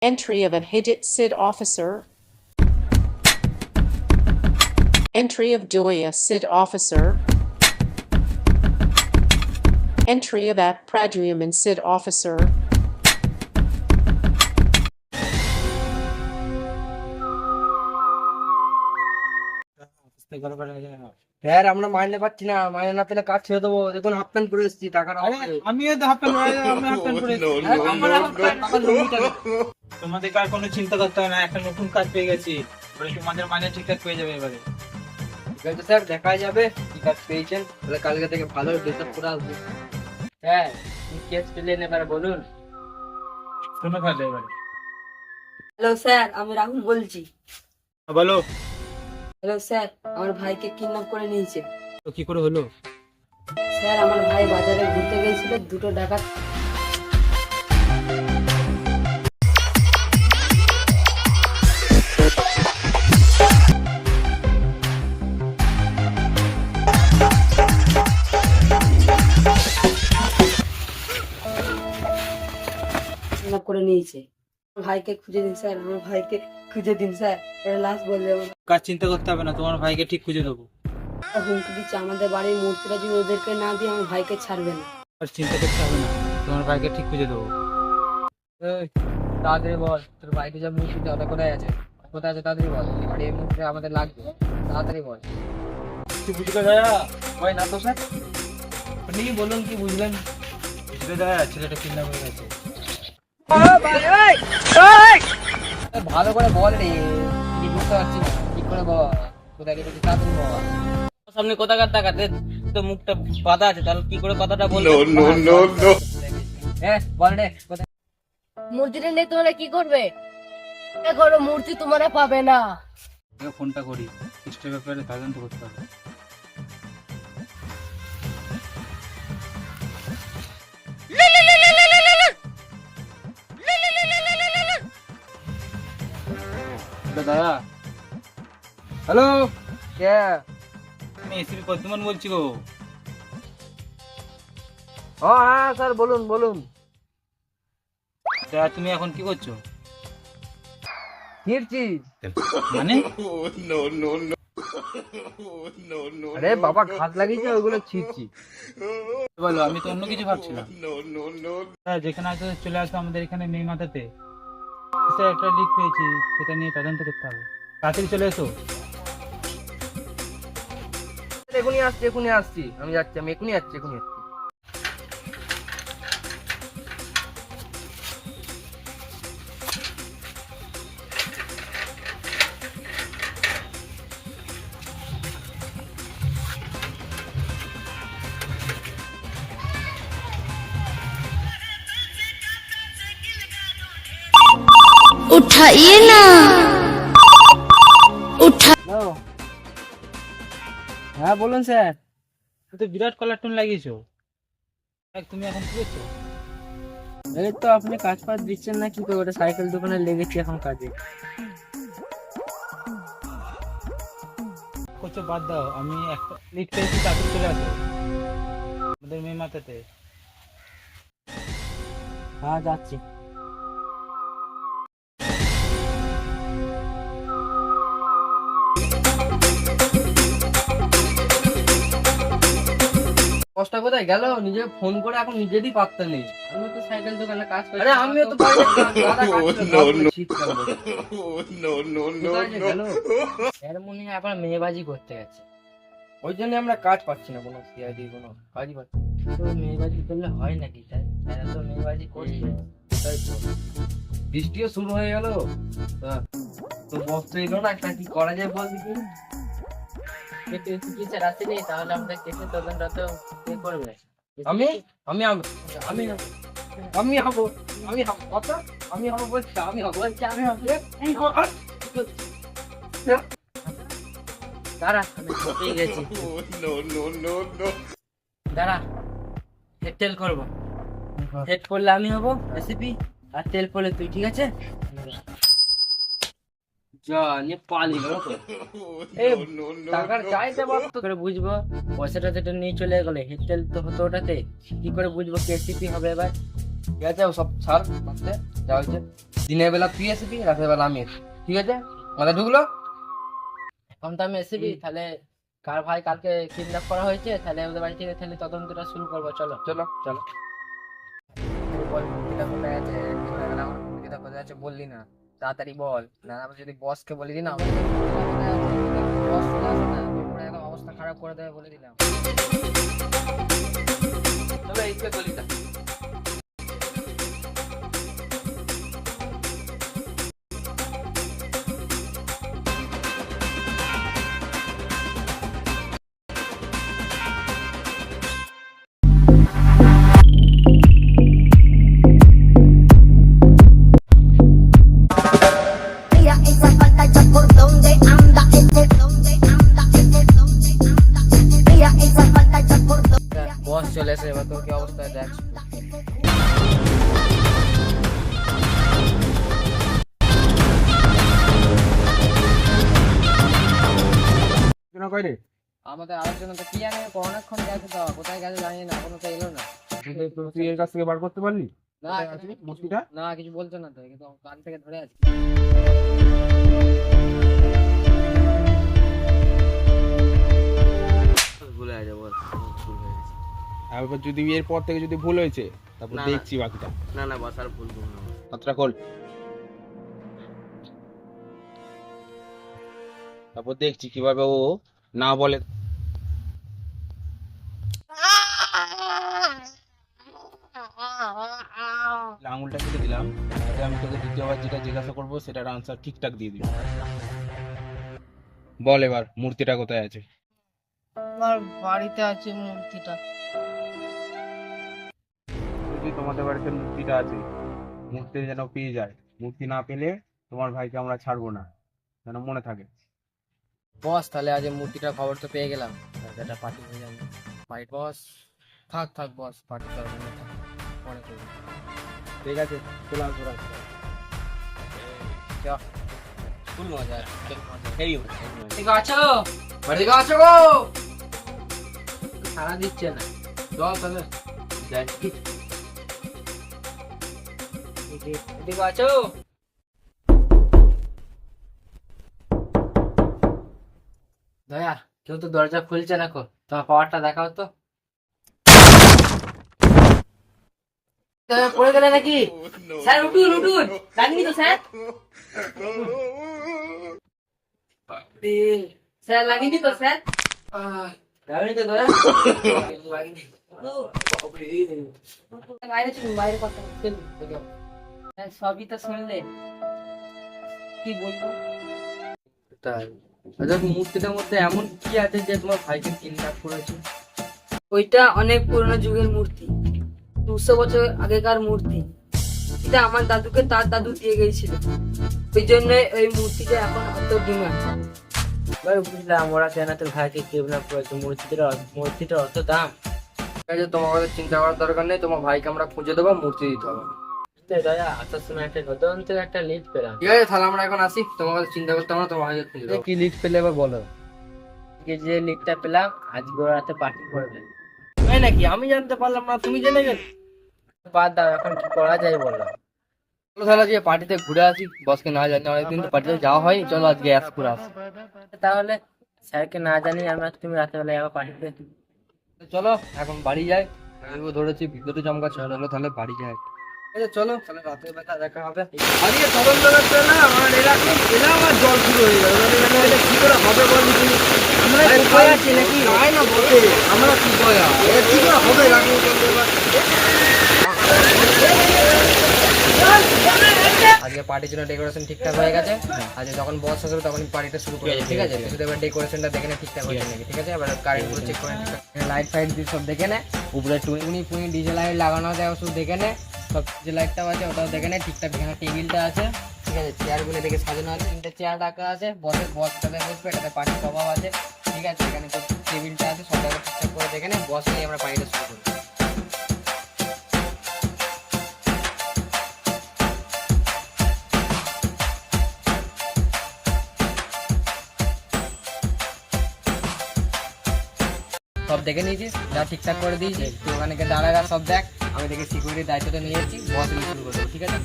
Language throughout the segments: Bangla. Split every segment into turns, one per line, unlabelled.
Entry of a Hidit Sid officer. Entry of Doya Sid officer. Entry of at Pradrium and Sid officer.
Sir আমরা মাইনে পাচ্ছি না, মাইনে না পেলে কাজ ছেড়ে দেবো। দেখুন হাফ প্যান্ট করে এসেছি, টাকার
আমিও তো হাফ প্যান্ট পরে তোমাদের আর কোনো চিন্তা করতে হবে না, একটা নতুন কাজ পেয়ে গেছি, তোমাদের মাইনে ঠিকঠাক পেয়ে যাবে এবারে।
ঠিক আছে স্যার, দেখা যাবে কি কাজ পেয়েছেন। তাহলে কালকে থেকে ভালো ডিসার্ভ করে আসবো। স্যার কি কেস পেলেন এবার বলুন।
শোনো তাহলে এবারে।
হ্যালো স্যার, আমি রাহুল বলছি।
বলো।
হ্যালো স্যার, আমার ভাইকে কিডন্যাপ করে নিয়েছে।
তো কি করে হলো?
স্যার আমার ভাই বাজারে ঘুরতে গিয়েছিল, দুটো ডাকাত কিডন্যাপ করে নিয়েছে। আমার ভাইকে খুঁজে দিন স্যার, আমার ভাইকে খুঁজে দিন স্যার। এটা লাস্ট বললে
কাজ চিন্তা করতে হবে না, তোমার ভাইকে ঠিক খুঁজে দেবো।
হুমকি দিচ্ছে, আমাদের বাড়ির মূর্তিটা যদি ওদেরকে না দিয়ে আমার ভাইকে ছাড়বে না।
আর চিন্তা করতে হবে না, তোমার ভাইকে ঠিক খুঁজে দেবো।
এই, তাড়াতাড়ি বল তোর বাড়িতে যা মুর্শিদা ওটা কোথায় আছে, কোথায় আছে তাড়াতাড়ি বল। বাড়ি এই মুহূর্তে আমাদের লাগবে, তাড়াতাড়ি বল।
কি বুঝলে দাদা?
হয় না তো স্যার, আপনি বলুন কি বুঝলেন।
বুঝলে দাদা, ছেলেটা কিডন্যাপ হয়ে গেছে।
ভালো করে বল রে, কি বুঝতে পারছি না, ঠিক করে বল কোথায় গেছে, তাড়াতাড়ি বল।
সামনে কোথাকার টাকাতে তো মুখটা বাঁধা আছে, তাহলে কি করে কথাটা বলবো?
হ্যাঁ বল রে কোথায়।
মূর্তিটা নিয়ে তোমরা কি করবে? করো, মূর্তি তোমরা পাবে না।
ফোনটা করি, কেসটার ব্যাপারে তদন্ত করতে হবে। দাদা,
হ্যালো কে?
আমি এসিপি পদ্মমান বলছি গো।
হ্যাঁ স্যার বলুন বলুন।
তা তুমি এখন কি করছো?
ফিরছি।
মানে?
আরে বাবা ঘাস লাগিয়েছে ওইগুলো ছিঁড়ছি।
বলো, আমি তো অন্য কিছু ভাবছিলাম। হ্যাঁ, যেখানে আসো চলে আসো আমাদের এখানে মেয়ে মাথাতে। স্যার একটা লিক পেয়েছি, সেটা নিয়ে তদন্ত করতে হবে, তাড়াতাড়ি চলে এসো।
এখনই আসছি এখনই আসছি, আমি যাচ্ছি, আমি এখনই যাচ্ছি এখনই যাচ্ছি।
उठाइए ना उठा।
হ্যাঁ বলুন স্যার।
তুমি তো বিরাট কলার টোন লাগিয়েছো, তুমি এখন কি করছো?
এই তো আপনি কাজ ফাজ দিচ্ছেন না, কি করবো, ওটা সাইকেল দোকানে লেগেছি এখন কাজে।
করছো বাদ দাও, আমি একটা লিক পেয়েছি, তাড়াতাড়ি চলে আসো আমাদের মেয়ে মাথাতে।
হ্যাঁ যাচ্ছি। কষ্ট কোথায় গেল, নিজে ফোন করে এখন নিজেরই পাত্তা নেই। আমি তো সাইকেল দোকানে কাজ করি। আরে আমিও তো বাইরে দাদা কাজ করি, শীতকাল বলে। কোথায় যে গেল? এর মনে হয় আবার মেয়েবাজি করতে গেছে, ওই জন্য আমরা কাজ পাচ্ছি না, কোনো সিআইডি কোনো কাজই পাচ্ছি না। তো মেয়েবাজি করলে হয় নাকি? তাই তারা তো মেয়েবাজি করছে, তাই তো। বৃষ্টিও শুরু হয়ে গেল, তো বস্ত্র এলো না, একটা কি করা যায় বল দেখি।
তাহলে আমাদের কেসের তদন্ত তো কে করবে?
আমি আমি আমি আমি আমি হবো, আমি হবো কথা, আমি হবো বলছি, আমি হবো বলছি, আমি হবো এই হবো।
দাঁড়া, আমি পেয়ে গেছি। দাঁড়া, হেড টেল করবো। হেড করলে আমি হবো রেসিপি, আর তেল পড়লে তুই, ঠিক আছে?
যা নিয়ে পালিয়ে গেল তো। এই টাকার চাইতে বাধ্য
করে বুঝবো পয়সাটা যেটা নিয়ে চলে গেলে হেড টেল তো হতো ওটাতে, কি করে বুঝবো কে রেসিপি হবে এবার?
ঠিক আছে, ও সব ছাড় বাদতে, যা হয়েছে। দিনের বেলা তুই এসবি, রাতের বেলা আমি আসবি, ঠিক আছে? মাথা ঢুকলো?
এখন তো আমি এসেছি, তাহলে কার ভাই কালকে কিডন্যাপ করা হয়েছে, তাহলে ওদের বাড়ি থেকে তাহলে তদন্তটা শুরু করবো। চলো
চলো চলো।
বল মুরগিটা কোথায় আছে, মুরগিটা কোথায় আছে বললি না, তাড়াতাড়ি বল। না আমি যদি বসকে বলে দিই না, বস চলে আসে না, পুরো একদম অবস্থা খারাপ করে দেবে বলে দিলাম।
চলো এইদিকে গলিটা।
Mira esa falta ya por donde anda, por donde anda, por donde anda. Mira esa falta ya por donde
বস চলে এসে, এবার তোর কি অবস্থা দেখ।
কই রে?
আমাদের আরেকজন তো কি জানে অনেকক্ষণ গেছে, তো কোথায় গেছে জানি না, এখনো তো এলো না।
তুই এর কাছ থেকে বার করতে পারলি
না
মূর্তিটা?
না কিছু বলছো না তো, কিন্তু কান থেকে ধরে আছে।
ভুলে আছে বল, ভুল হয়ে গেছে।
এবার যদি এরপর থেকে যদি ভুল হয়েছে তারপর
না, না।
দেখছি বাকিটা।
না না বস, আর ভুল করবো না।
হাতটা খোল, তারপর দেখছি কিভাবে ও না বলে। আঙুলটা কেটে দিলাম, তাহলে আমি তোকে দ্বিতীয়বার যেটা জিজ্ঞাসা করবো সেটার আনসার ঠিকঠাক দিয়ে দিবি। বল এবার মূর্তিটা কোথায় আছে?
আমার বাড়িতে আছে মূর্তিটা।
যদি তোমাদের বাড়িতে মূর্তিটা আছে, মূর্তি যেন পেয়ে যায়, মূর্তি না পেলে তোমার ভাইকে আমরা ছাড়বো না, যেন মনে থাকে।
বস তাহলে আজ মূর্তিটার খবর তো পেয়ে গেলাম, এটা পার্টি হয়ে যাবে। পার্টি বস, থাক থাক বস, পার্টি করবো না, থাক, পরে করবো।
ঠিক আছে, চলে আসবো রাখছি।
ফুল মজা
হেই
ঠিক আছো?
বাড়ি আছো গো?
সারা দিচ্ছে না।
চল তাহলে যাচ্ছি।
ঠিক আছো? দয়া, কেউ তো দরজা খুলছে না, কো তোমার পাওয়ারটা দেখাও তো। পড়ে গেলে নাকি? স্যার উঠুন উঠুন, লাগেনি তো স্যার? স্যার লাগেনি তো স্যার? লাগেনি তো দয়া? লাগেনি। বাইরে চলুন, বাইরে কথা চলুন। স্যার সবই তো শুনলে, কি বলবো?
তাই আচ্ছা, মূর্তিটার মধ্যে এমন কি আছে যে তোমার ভাইকে কিডন্যাপ করেছে?
ওইটা অনেক পুরনো যুগের মূর্তি, 200 বছর আগেকার মূর্তি। এটা আমার দাদুকে তার দাদু দিয়ে গেছিল, ওই জন্য ওই মূর্তিটা এখন এত ডিমান্ড।
এবার বুঝলাম ওরা কেন তোর ভাইকে কিডন্যাপ করেছে, মূর্তিটার অত দাম।
ঠিক আছে, তোমার কথা চিন্তা করার দরকার নেই, তোমার ভাইকে আমরা খুঁজে দেবো, মূর্তি দিতে হবে।
দয়া আসার সময় একটা তদন্তের একটা লিড পেলাম।
ঠিক আছে, তাহলে আমরা এখন আসি, তোমার কথা চিন্তা করতে আমরা তোমার ভাইকে খুঁজে দেবো। কি লিড পেলে এবার বলো।
যে লিডটা পেলাম আজকে ওর হাতে পার্টি করবে।
তাই নাকি? আমি জানতে পারলাম না, তুমি জেনে গেলে?
বাদ দাও, এখন কি করা যায় বলো?
চলো তাহলে আজকে পার্টিতে ঘুরে আসি, বসকে না জানি, অনেকদিন তো পার্টিতে যাওয়া হয়, চলো আজকে অ্যাস করে আসি।
তাহলে স্যারকে না জানি আমরা, তুমি রাতেবেলা যাবো পার্টিতে।
চলো এখন বাড়ি যাই, ধরেছি ভিতরে চমকাচ্ছে, চলো তাহলে বাড়ি যাই। ঠিক আছে চলো, তাহলে রাতের বেলা দেখা হবে। আজকে তদন্ত করতে না আমার আমার জল শুরু হয়ে গেল, কি করে হবে বলবি তুমি? আমরা উপায় আছে নাকি? নাই না বলতে, আমরা কি কয়া এটা কি করে হবে? রাখো আজকে পার্টির জন্য ডেকোরেশন ঠিকঠাক হয়ে গেছে। আজকে যখন বস আসবে তখন পার্টিটা শুরু করে দেবে, ঠিক আছে? শুধু এবার ডেকোরেশনটা দেখে নে ঠিকঠাক হয়েছে নাকি, ঠিক আছে? এবার কারেন্ট গুলো চেক করে লাইট ফাইট দিয়ে সব দেখে নে, উপরে টুনি ফুনি ডিজে লাইট লাগানো আছে শুধু দেখে নে, সব যে লাইটটাও আছে ওটাও দেখে নে ঠিকঠাক। এখানে টেবিলটা আছে, ঠিক আছে? চেয়ারগুলো দেখে সাজানো আছে, 3টে চেয়ার রাখা আছে, বসটাতে বসবে, এটাতে পার্টির স্বভাব আছে, ঠিক আছে? এখানে তো টেবিলটা আছে, সব জায়গায় ঠিকঠাক করে দেখে নে, বস নিয়ে আমরা পার্টিটা শুরু করি। সব দেখে নিয়েছিস, যা ঠিকঠাক করে দিয়েছিস, তুই ওখানে গিয়ে দাঁড়াগা, সব দেখ,
আমি দেখে সিকিউরিটির দায়িত্বটা নিয়ে যাচ্ছি, বস এলে শুরু করবো, ঠিক আছে?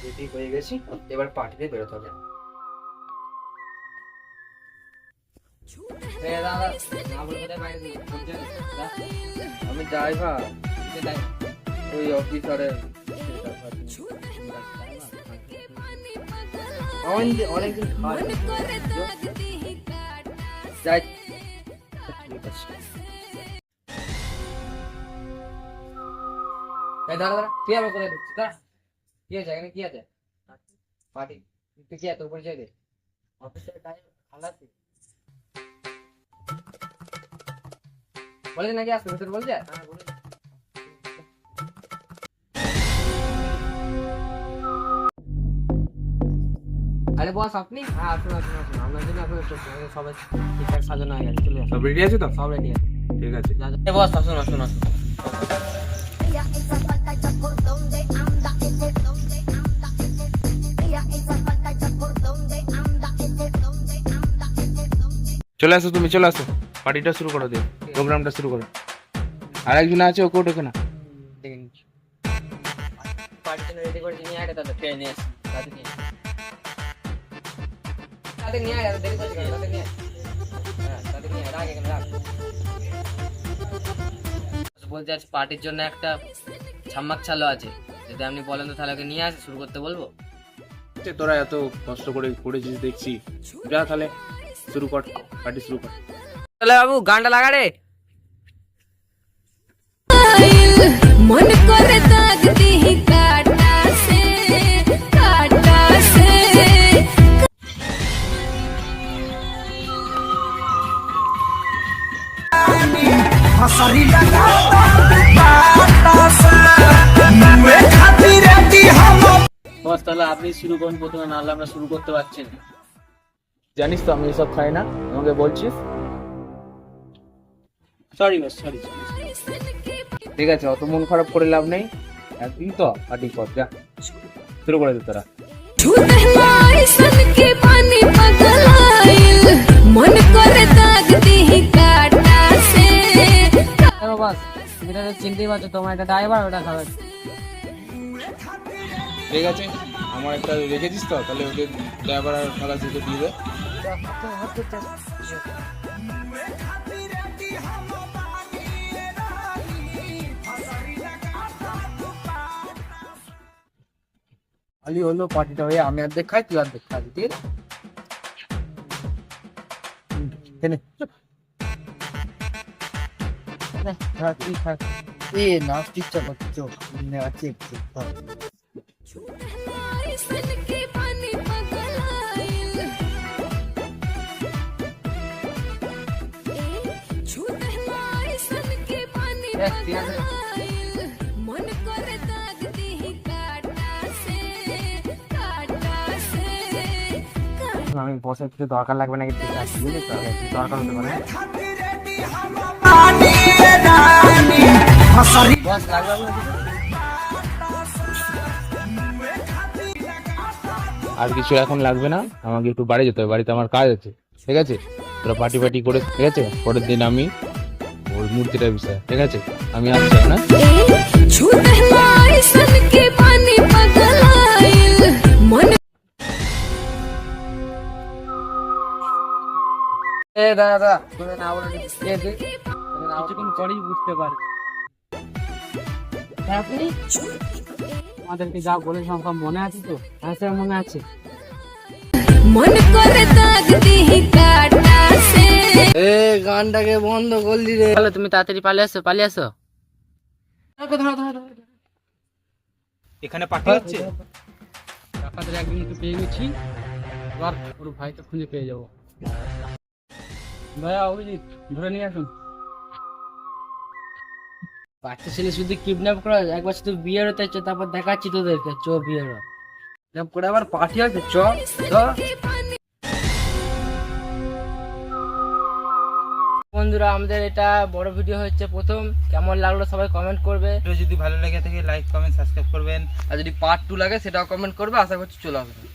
রেডি হয়ে গেছি, এবার পার্টিতে বেরোতে হবে। দাদা না বলে কোথায় বাইরে দিয়ে
আমি ড্রাইভার, ওই অফিসারের
অনেকদিন খাওয়া
যাই।
ঠিক আছে। দাঁড়া দাঁড়া, তুই আবার কোথায় ঢুকছিস? দাঁড়া, কি আছে এখানে, কি আছে? পার্টি, তুই কি তোর পরিচয় দে। অফিসের কাজ খালাসি বলে নাকি আসতে ভিতরে বলছে? হ্যাঁ বলে। আরে বস আপনি? হ্যাঁ আসুন আসুন আসুন, আপনার জন্য আপনার সবাই ঠিকঠাক সাজানো হয়ে গেছে, চলে আসুন।
সব রেডি আছে তো?
সব রেডি আছে,
ঠিক আছে।
বস আসুন আসুন আসুন।
Ella hizo falta ya por donde anda, ese donde anda, ese. Ella hizo falta ya por donde anda, ese donde anda, ese donde.
চলে আসো, তুমি চলে আসো, পার্টিটা শুরু করো, দিয়ে প্রোগ্রামটা শুরু করো। আর একজন আছে, ওকে ওঠে না।
দেখে নিচ্ছি। পার্টির জন্য রেডি করে নিয়ে আয় দাদা, ট্রেন নিয়ে আসি, তাদের নিয়ে আয়। তাদের নিয়ে আয়, দেরি করছি কেন, তাদের নিয়ে আয়। হ্যাঁ তাদের নিয়ে আয়, রাখ এখানে রাখ। বলতে আজ পার্টির জন্য একটা ছাম্মাক চালু আছে, যদি আপনি বলেন তো তাহলে ওকে নিয়ে আসে, শুরু করতে বলবো।
তোরা এত কষ্ট করে করেছিস দেখছি, যা তাহলে শুরু কর, পার্টি শুরু কর।
তাহলে বাবু গানটা লাগা রে।
मन करे दाग दी काटा से काटा से
বস তাহলে আপনি শুরু করুন প্রথমে, নাহলে আমরা শুরু করতে পারছি না।
জানিস তো আমি এসব খাই না, আমাকে বলছিস।
Sorry boss, sorry.
ঠিক আছে, অত মন খারাপ করে লাভ নেই, একদিন তো পার্টি কর, যা শুরু করে দে তোরা।
छूते माई सन के पानी पगलाइल मन करे दाग दी काटा से
দেখো বস, তুমি তো চিনতেই পারছো, তোমার একটা ড্রাইভার ওটা খাবে।
ঠিক আছে, আমার একটা রেখেছিস তো, তাহলে ওকে ড্রাইভার আর খালাসিকে দিয়ে দে।
খালি হলো পার্টিটা হয়ে, আমি অর্ধেক খাই, তুই অর্ধেক খাবি, ঠিক আছে? কেনে তুই খা। এ নাচ ইচ্ছা করছো আছে একটু।
माई सन के पानी पगलाइल छूते माई सन के पानी पगलाइल मन करे दाग दी काटा से
আমি বসের কিছু দরকার লাগবে নাকি দেখে আসছি, বুঝলি তো? দরকার হতে পারে। বস লাগবে
আর কিছু এখন লাগবে না, আমাকে একটু বাড়ি যেতে হবে, বাড়িতে আমার কাজ আছে। ঠিক আছে, তোরা পার্টি পার্টি করে, ঠিক আছে, পরের দিন আমি ওই মূর্তিটার বিষয়, ঠিক আছে, আমি আসছি না।
छूते माई सन के पानी पगलाइल मन
এ দাদা তুমি না বলে কিছুক্ষণ পরেই বুঝতে পারি। আপনি আমাদেরকে যা বলে সব মনে আছে তো? হ্যাঁ স্যার মনে আছে।
मन करे दाग दी काटा से
এ গানটাকে বন্ধ করলি রে। তাহলে তুমি তাড়াতাড়ি পালিয়ে আসো, পালিয়ে আসো।
এখানে পার্টি হচ্ছে।
টাকাদের একজনকে পেয়ে গেছি, এবার ওর ভাইকে খুঁজে পেয়ে যাবো। ভাইয়া অভিজিৎ ধরে নিয়ে আসুন। বাচ্চা ছেলে শুধু কিডন্যাপ করা, একবার শুধু বিয়ের হতে চ, তারপর দেখাচ্ছি তোদেরকে, চ বিয়ের কিডন্যাপ করে আবার পার্টি আছে, চ চ। বন্ধুরা আমাদের এটা বড় ভিডিও হচ্ছে প্রথম, কেমন লাগলো সবাই কমেন্ট করবে,
যদি ভালো লেগে থাকে লাইক কমেন্ট সাবস্ক্রাইব করবেন।
আর যদি পার্ট 2 লাগে সেটাও কমেন্ট করবে, আশা করছি চলে আসবে।